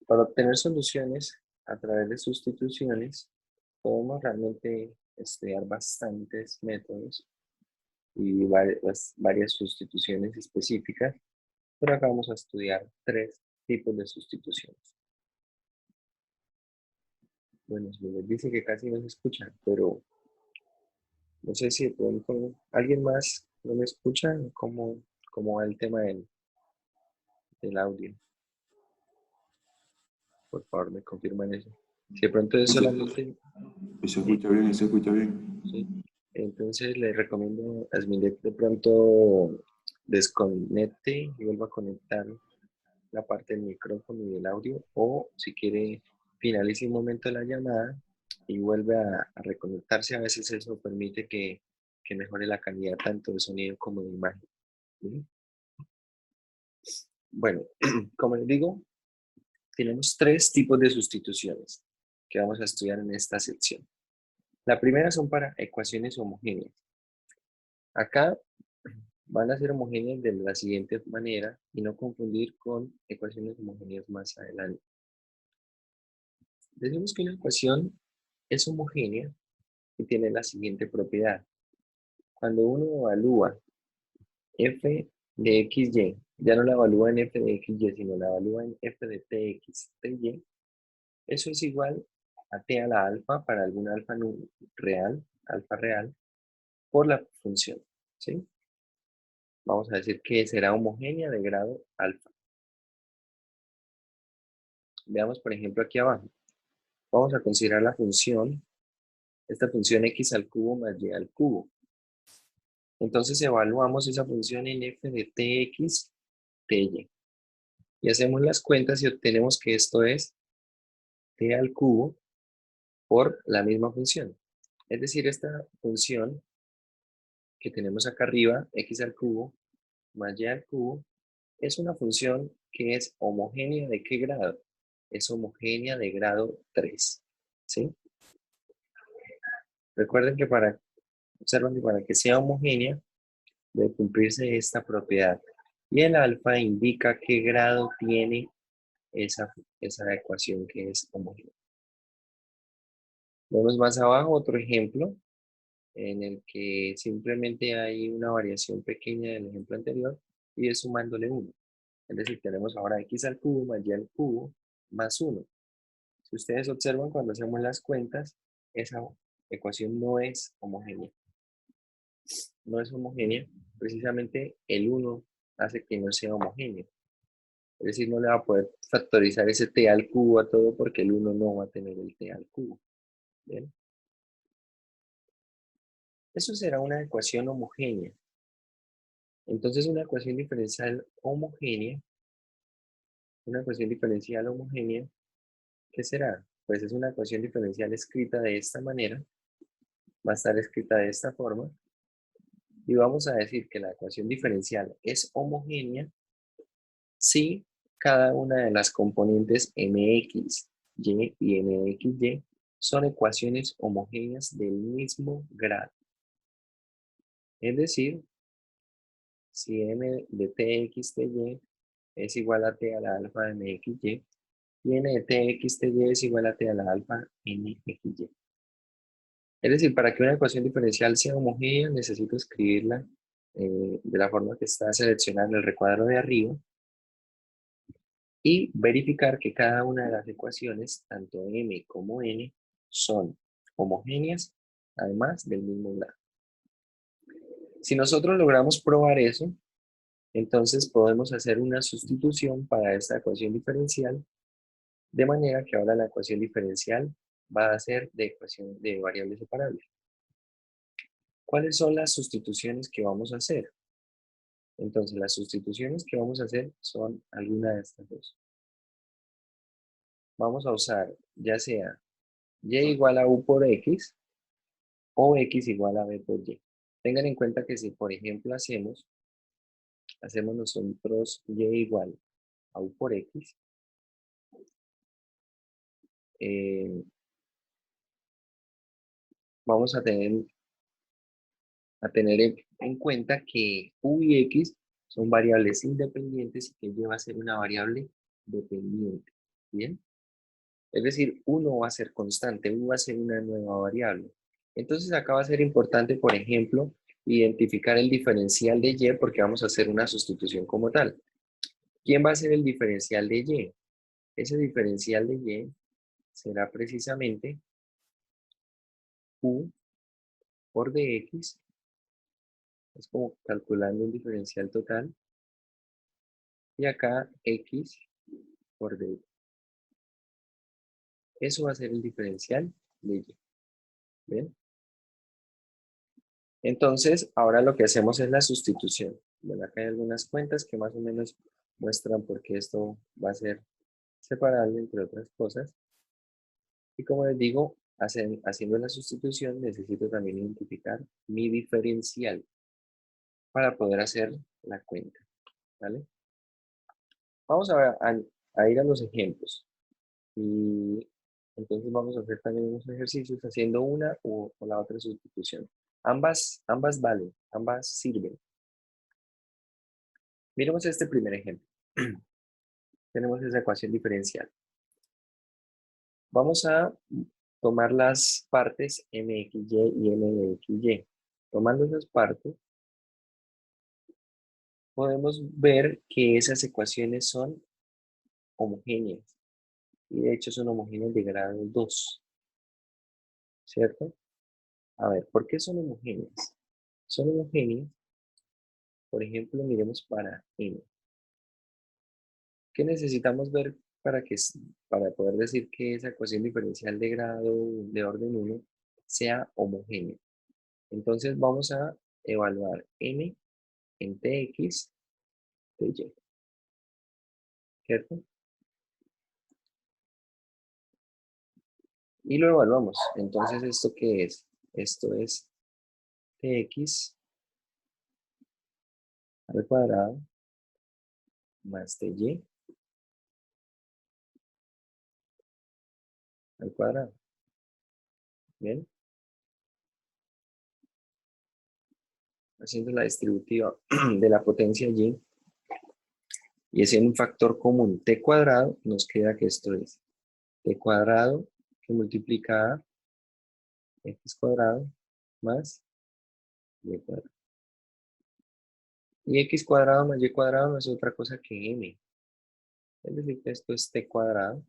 Para obtener soluciones a través de sustituciones, podemos realmente estudiar bastantes métodos y varias sustituciones específicas, pero acá vamos a estudiar tres tipos de sustituciones. Bueno, se les dice que casi no se escuchan, pero no sé si de pronto alguien más no me escucha. ¿Cómo va el tema del audio? Por favor, me confirman eso. Si de pronto es Se, solamente, se ¿sí? escucha bien, se escucha bien. ¿Sí? Entonces le recomiendo a Smilet de pronto desconecte y vuelva a conectar la parte del micrófono y del audio, o si quiere finalice un momento la llamada y vuelve a reconectarse. A veces eso permite que mejore la calidad tanto de sonido como de imagen. ¿Sí? Bueno, como les digo, tenemos tres tipos de sustituciones que vamos a estudiar en esta sección. La primera son para ecuaciones homogéneas. Acá van a ser homogéneas de la siguiente manera y no confundir con ecuaciones homogéneas más adelante. Decimos que una ecuación es homogénea y tiene la siguiente propiedad. Cuando uno evalúa f de xy, ya no la evalúa en f de xy, sino la evalúa en f de tx, ty, eso es igual a t a la alfa para algún alfa real, por la función. ¿Sí? Vamos a decir que será homogénea de grado alfa. Veamos, por ejemplo, aquí abajo. Vamos a considerar la función, esta función x al cubo más y al cubo. Entonces evaluamos esa función en f de tx, ty. Y hacemos las cuentas y obtenemos que esto es t al cubo por la misma función. Es decir, esta función que tenemos acá arriba, x al cubo más y al cubo, es una función que es homogénea ¿de qué grado? Es homogénea de grado 3. ¿Sí? Recuerden que observen que para que sea homogénea, debe cumplirse esta propiedad. Y el alfa indica qué grado tiene esa ecuación que es homogénea. Vemos más abajo otro ejemplo en el que simplemente hay una variación pequeña del ejemplo anterior y es sumándole 1. Es decir, tenemos ahora x al cubo más y al cubo más 1. Si ustedes observan cuando hacemos las cuentas, esa ecuación no es homogénea. No es homogénea, precisamente el 1 hace que no sea homogéneo. Es decir, no le va a poder factorizar ese t al cubo a todo porque el 1 no va a tener el t al cubo. ¿Bien? Eso será una ecuación homogénea. Entonces, una ecuación diferencial homogénea, ¿qué será? Pues es una ecuación diferencial escrita de esta manera, va a estar escrita de esta forma, y vamos a decir que la ecuación diferencial es homogénea si cada una de las componentes mx, y y mxy son ecuaciones homogéneas del mismo grado. Es decir, si m de tx, ty es igual a t a la alfa de mxy, y n de tx, ty es igual a t a la alfa mxy. Es decir, para que una ecuación diferencial sea homogénea, necesito escribirla de la forma que está seleccionada en el recuadro de arriba y verificar que cada una de las ecuaciones, tanto m como n, son homogéneas, además del mismo grado. Si nosotros logramos probar eso, entonces podemos hacer una sustitución para esta ecuación diferencial, de manera que ahora la ecuación diferencial va a ser de ecuación de variables separables. ¿Cuáles son las sustituciones que vamos a hacer? Entonces, las sustituciones que vamos a hacer son alguna de estas dos. Vamos a usar ya sea y igual a u por x o x igual a b por y. Tengan en cuenta que si, por ejemplo, hacemos nosotros y igual a u por x, vamos a tener en cuenta que u y x son variables independientes y que y va a ser una variable dependiente. ¿Bien? Es decir, uno va a ser constante, u va a ser una nueva variable. Entonces acá va a ser importante, por ejemplo, identificar el diferencial de y porque vamos a hacer una sustitución como tal. ¿Quién va a ser el diferencial de y? Ese diferencial de y será precisamente u por dx, es como calculando un diferencial total, y acá x por dy. Eso va a ser el diferencial de y. ¿Bien? Entonces, ahora lo que hacemos es la sustitución. Bueno, acá hay algunas cuentas que más o menos muestran por qué esto va a ser separable, entre otras cosas. Y como les digo, haciendo la sustitución necesito también identificar mi diferencial para poder hacer la cuenta. ¿Vale? Vamos a ir a los ejemplos. Y entonces vamos a hacer también unos ejercicios haciendo una o la otra sustitución. Ambas valen, ambas sirven. Miremos este primer ejemplo. Tenemos esa ecuación diferencial. Vamos a tomar las partes mxy y mxy. Tomando esas partes, podemos ver que esas ecuaciones son homogéneas. Y de hecho son homogéneas de grado 2. ¿Cierto? A ver, ¿por qué son homogéneas? Son homogéneas, por ejemplo, miremos para n. ¿Qué necesitamos ver para poder decir que esa ecuación diferencial de grado de orden 1 sea homogénea? Entonces vamos a evaluar n en tx de y, ¿cierto? Y lo evaluamos. Entonces, ¿esto qué es? Esto es tx al cuadrado más ty al cuadrado. ¿Bien? Haciendo la distributiva de la potencia y haciendo un factor común t cuadrado, nos queda que esto es t cuadrado que multiplica a x cuadrado más y cuadrado. Y x cuadrado más y cuadrado no es otra cosa que m. Es decir, que esto es t cuadrado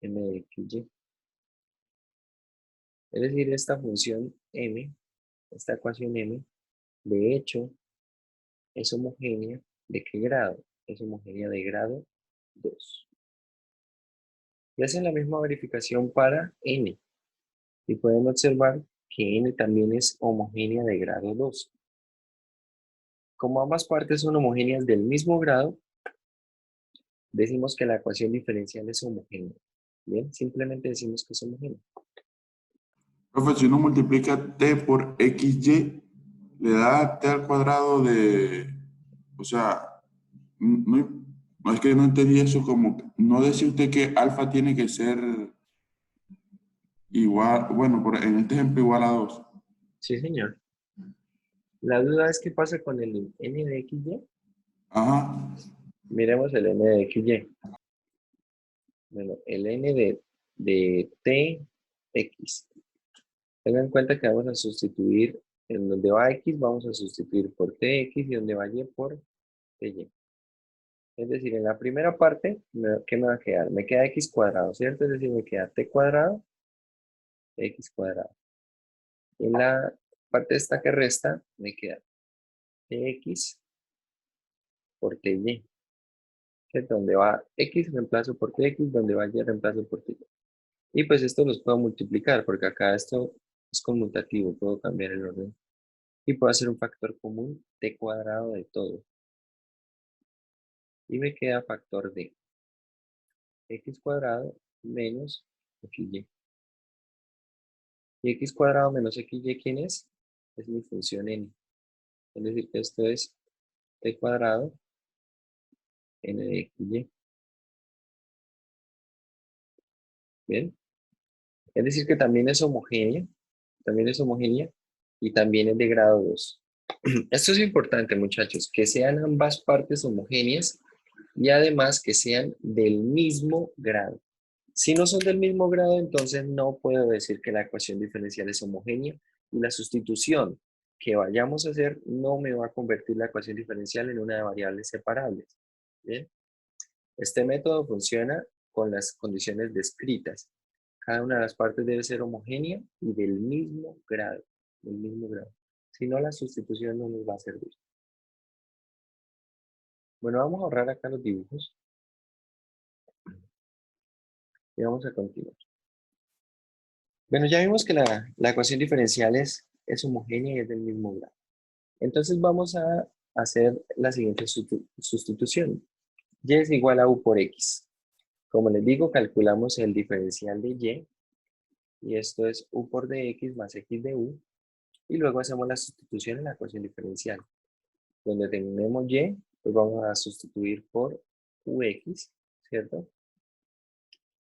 m de xy. Es decir, esta función m, esta ecuación m, de hecho, es homogénea. ¿De qué grado? Es homogénea de grado 2. Y hacen la misma verificación para n. Y pueden observar que n también es homogénea de grado 2. Como ambas partes son homogéneas del mismo grado, decimos que la ecuación diferencial es homogénea. Bien, simplemente decimos que es homogénea. Profe, si uno multiplica t por xy, le da t al cuadrado de, o sea, no es que no entendí eso como, no decía usted que alfa tiene que ser igual, bueno, en este ejemplo igual a 2. Sí, señor. La duda es qué pasa con el n de xy. Ajá, Miremos el n de xy. Bueno, el n de tx. Tengan en cuenta que vamos a sustituir, en donde va x, vamos a sustituir por tx y donde va y por ty. Es decir, en la primera parte, ¿qué me va a quedar? Me queda x cuadrado, ¿cierto? Es decir, me queda t cuadrado, x cuadrado. En la parte esta que resta, me queda tx por ty. ¿Cierto? Donde va x reemplazo por tx, donde va y reemplazo por ty. Y pues esto los puedo multiplicar, porque acá esto es conmutativo, puedo cambiar el orden. Y puedo hacer un factor común t cuadrado de todo. Y me queda factor de x cuadrado menos xy. Y x cuadrado menos xy, ¿quién es? Es mi función n. Es decir, que esto es t cuadrado n de xy. ¿Bien? Es decir, que también es homogénea y también es de grado 2. Esto es importante, muchachos, que sean ambas partes homogéneas y además que sean del mismo grado. Si no son del mismo grado, entonces no puedo decir que la ecuación diferencial es homogénea y la sustitución que vayamos a hacer no me va a convertir la ecuación diferencial en una de variables separables. ¿Bien? Este método funciona con las condiciones descritas. Cada una de las partes debe ser homogénea y del mismo grado. Del mismo grado. Si no, la sustitución no nos va a servir. Bueno, vamos a ahorrar acá los dibujos y vamos a continuar. Bueno, ya vimos que la ecuación diferencial es homogénea y es del mismo grado. Entonces vamos a hacer la siguiente sustitución. Y es igual a u por x. Como les digo, calculamos el diferencial de y, y esto es u por dx más x de u, y luego hacemos la sustitución en la ecuación diferencial. Donde tenemos y, pues vamos a sustituir por ux, ¿cierto?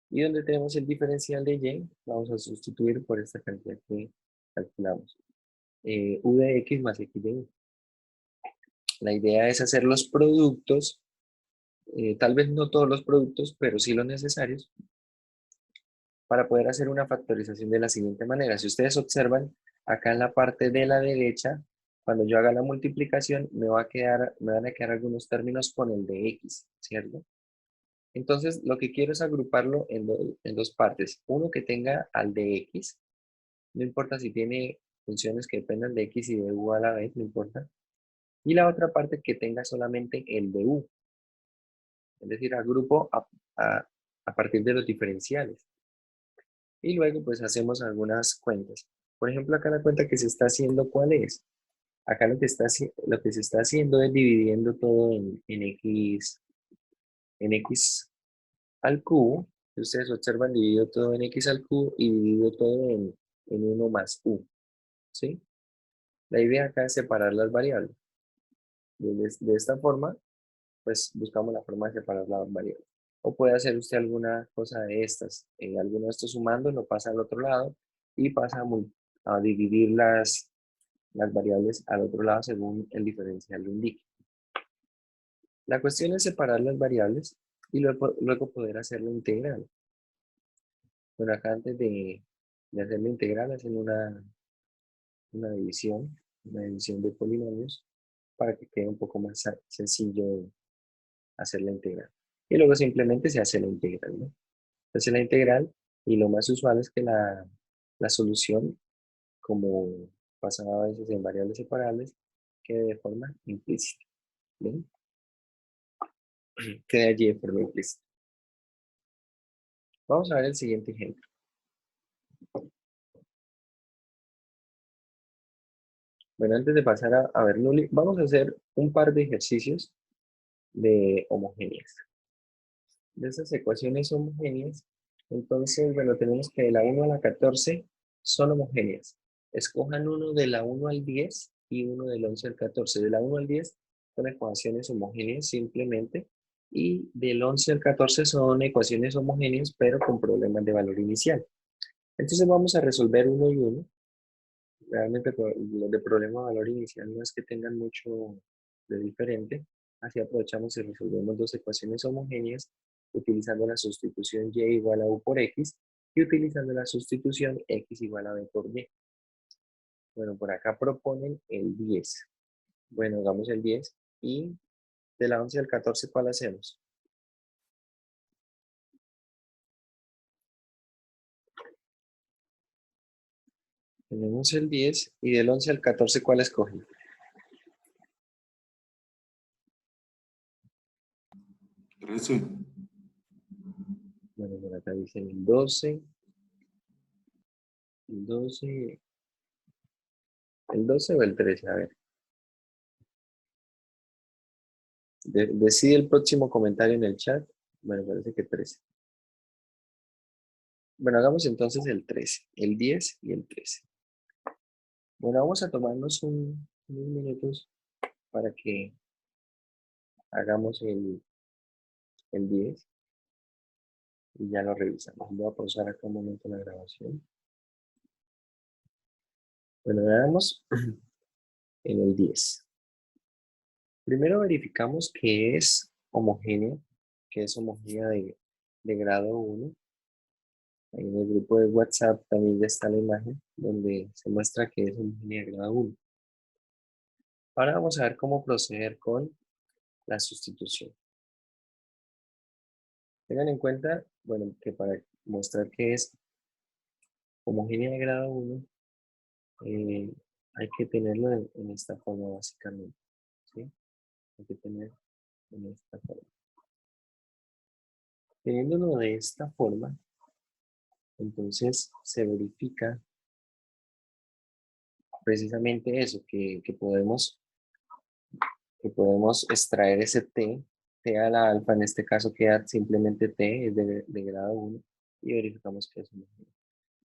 Y donde tenemos el diferencial de y, vamos a sustituir por esta cantidad que calculamos. U de x más x de u. La idea es hacer los productos, tal vez no todos los productos, pero sí los necesarios, para poder hacer una factorización de la siguiente manera. Si ustedes observan, acá en la parte de la derecha, cuando yo haga la multiplicación, me van a quedar algunos términos con el de x, ¿cierto? Entonces, lo que quiero es agruparlo en dos partes. Uno que tenga al de x, no importa si tiene funciones que dependan de x y de u a la vez, no importa. Y la otra parte que tenga solamente el de u. Es decir, agrupo a partir de los diferenciales. Y luego pues hacemos algunas cuentas. Por ejemplo, acá la cuenta que se está haciendo, ¿cuál es? Acá lo que se está haciendo es dividiendo todo en x al cubo. Si ustedes observan, dividido todo en x al cubo y dividido todo en 1 más u. ¿Sí? La idea acá es separar las variables. De esta forma, pues buscamos la forma de separar las variables. O puede hacer usted alguna cosa de estas. Alguno de estos sumando lo pasa al otro lado y pasa a dividir las variables al otro lado según el diferencial lo indique. La cuestión es separar las variables y luego poder hacer la integral. Bueno, acá antes de hacer la integral hacen una división de polinomios para que quede un poco más sencillo hacer la integral. Y luego simplemente se hace la integral, ¿no? Se hace la integral y lo más usual es que la solución, como pasaba a veces en variables separables, quede de forma implícita. ¿Bien? Queda allí de forma implícita. Vamos a ver el siguiente ejemplo. Bueno, antes de pasar a ver Nuli, vamos a hacer un par de ejercicios de homogéneas. De esas ecuaciones homogéneas, entonces, bueno, tenemos que de la 1 a la 14 son homogéneas. Escojan uno de la 1 al 10 y uno del 11 al 14. De la 1 al 10 son ecuaciones homogéneas simplemente, y del 11 al 14 son ecuaciones homogéneas, pero con problemas de valor inicial. Entonces vamos a resolver uno y uno. Realmente los de problema de valor inicial no es que tengan mucho de diferente. Así aprovechamos y resolvemos dos ecuaciones homogéneas utilizando la sustitución y igual a u por x y utilizando la sustitución x igual a b por y. Bueno, por acá proponen el 10. Bueno, hagamos el 10 y de la 11 al 14, ¿cuál hacemos? Tenemos el 10 y del 11 al 14, ¿cuál escogen? 13. Bueno, por acá dicen el 12, el 12, el 12 o el 13, a ver. Decide el próximo comentario en el chat. Bueno, parece que 13. Bueno, hagamos entonces el 13, el 10 y el 13. Bueno, vamos a tomarnos unos minutos para que hagamos el 10 y ya lo revisamos. Voy a pausar acá un momento la grabación. Bueno, veamos en el 10. Primero verificamos que es homogéneo que es homogénea de grado 1. En el grupo de WhatsApp también ya está la imagen donde se muestra que es homogénea de grado 1. Ahora vamos a ver cómo proceder con la sustitución. Tengan en cuenta, bueno, que para mostrar que es homogénea de grado 1, hay que tenerlo en esta forma básicamente, ¿sí? Hay que tener en esta forma. Teniéndolo de esta forma, entonces se verifica precisamente eso, que podemos extraer ese t a la alfa, en este caso queda simplemente t, es de grado 1, y verificamos que es homogéneo.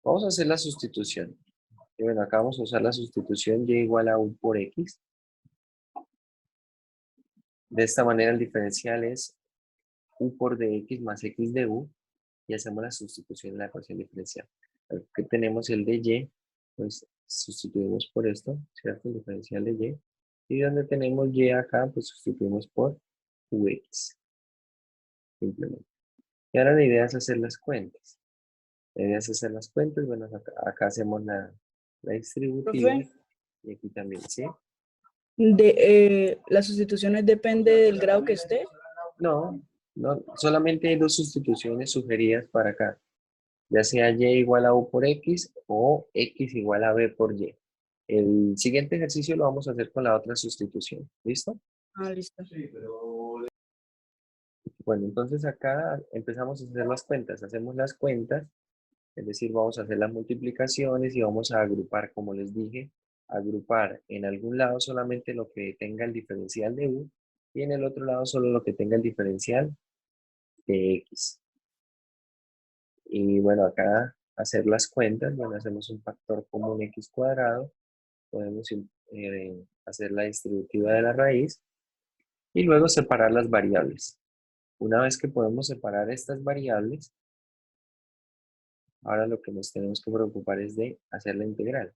Vamos a hacer la sustitución. Y bueno, acá vamos a usar la sustitución y igual a u por x. De esta manera el diferencial es u por dx más x de u, y hacemos la sustitución en la ecuación diferencial. Aquí tenemos el de y, pues sustituimos por esto, ¿cierto? El diferencial de y. Y donde tenemos y acá, pues sustituimos por ux, simplemente. Y ahora la idea es hacer las cuentas. La idea es hacer las cuentas, bueno, acá hacemos la distributiva, Profe, y aquí también, ¿sí? las sustituciones depende del grado que esté. No, no, solamente hay dos sustituciones sugeridas para acá, ya sea y igual a u por x o x igual a b por y. El siguiente ejercicio lo vamos a hacer con la otra sustitución, ¿listo? Ah, listo. Bueno, entonces acá empezamos a hacer las cuentas, hacemos las cuentas, es decir, vamos a hacer las multiplicaciones y vamos a agrupar, como les dije, agrupar en algún lado solamente lo que tenga el diferencial de u y en el otro lado solo lo que tenga el diferencial de x. Y bueno, acá hacer las cuentas, bueno, hacemos un factor común x cuadrado, podemos hacer la distributiva de la raíz y luego separar las variables. Una vez que podemos separar estas variables, ahora lo que nos tenemos que preocupar es de hacer la integral.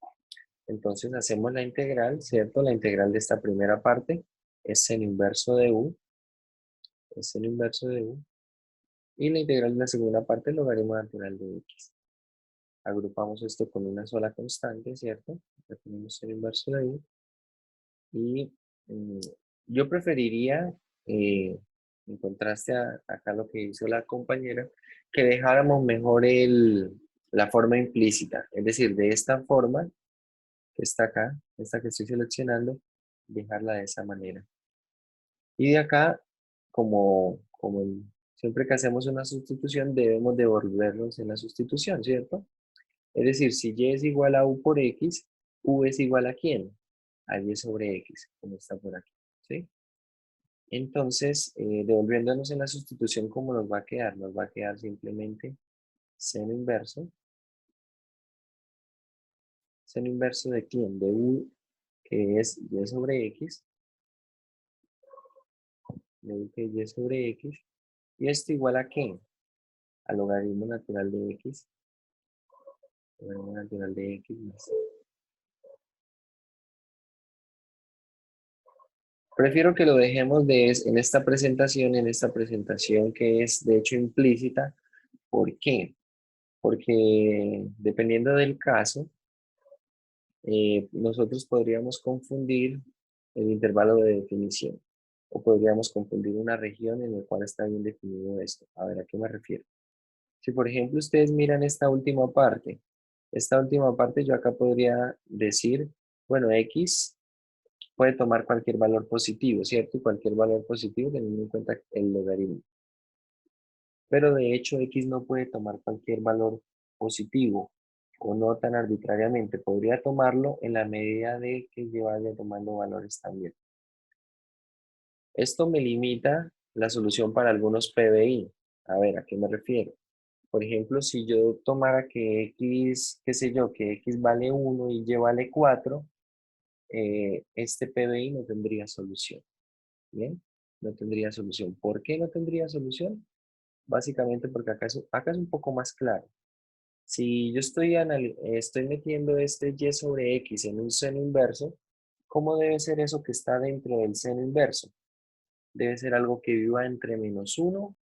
Entonces hacemos la integral, ¿cierto? La integral de esta primera parte es seno inverso de u, es seno inverso de u, y la integral de la segunda parte es logaritmo natural de x. Agrupamos esto con una sola constante, ¿cierto? Acá tenemos el inverso de u. Y yo preferiría, en contraste a acá lo que hizo la compañera, que dejáramos mejor la forma implícita. Es decir, de esta forma, que está acá, esta que estoy seleccionando, dejarla de esa manera. Y de acá, siempre que hacemos una sustitución, debemos devolvernos en la sustitución, ¿cierto? Es decir, si y es igual a u por x, u es igual a ¿quién? A y sobre x, como está por aquí, ¿sí? Entonces, devolviéndonos en la sustitución, ¿cómo nos va a quedar? Nos va a quedar simplemente seno inverso. ¿Seno inverso de quién? De u, que es y sobre x. De u que es y sobre x. ¿Y esto igual a qué? Al logaritmo natural de x. Logaritmo natural de x más. Prefiero que lo dejemos en esta presentación que es de hecho implícita. ¿Por qué? Porque dependiendo del caso, nosotros podríamos confundir el intervalo de definición o podríamos confundir una región en la cual está bien definido esto. A ver, ¿a qué me refiero? Si por ejemplo ustedes miran esta última parte yo acá podría decir, bueno, x puede tomar cualquier valor positivo, ¿cierto? Y cualquier valor positivo teniendo en cuenta el logaritmo. Pero de hecho x no puede tomar cualquier valor positivo o no tan arbitrariamente. Podría tomarlo en la medida de que yo vaya tomando valores también. Esto me limita la solución para algunos PBI. A ver, ¿a qué me refiero? Por ejemplo, si yo tomara que x, qué sé yo, que x vale 1 y y vale 4, este PBI no tendría solución. ¿Bien? No tendría solución. ¿Por qué no tendría solución? Básicamente porque acá es un poco más claro. Si yo estoy metiendo este y sobre x en un seno inverso, ¿cómo debe ser eso que está dentro del seno inverso? Debe ser algo que viva entre -1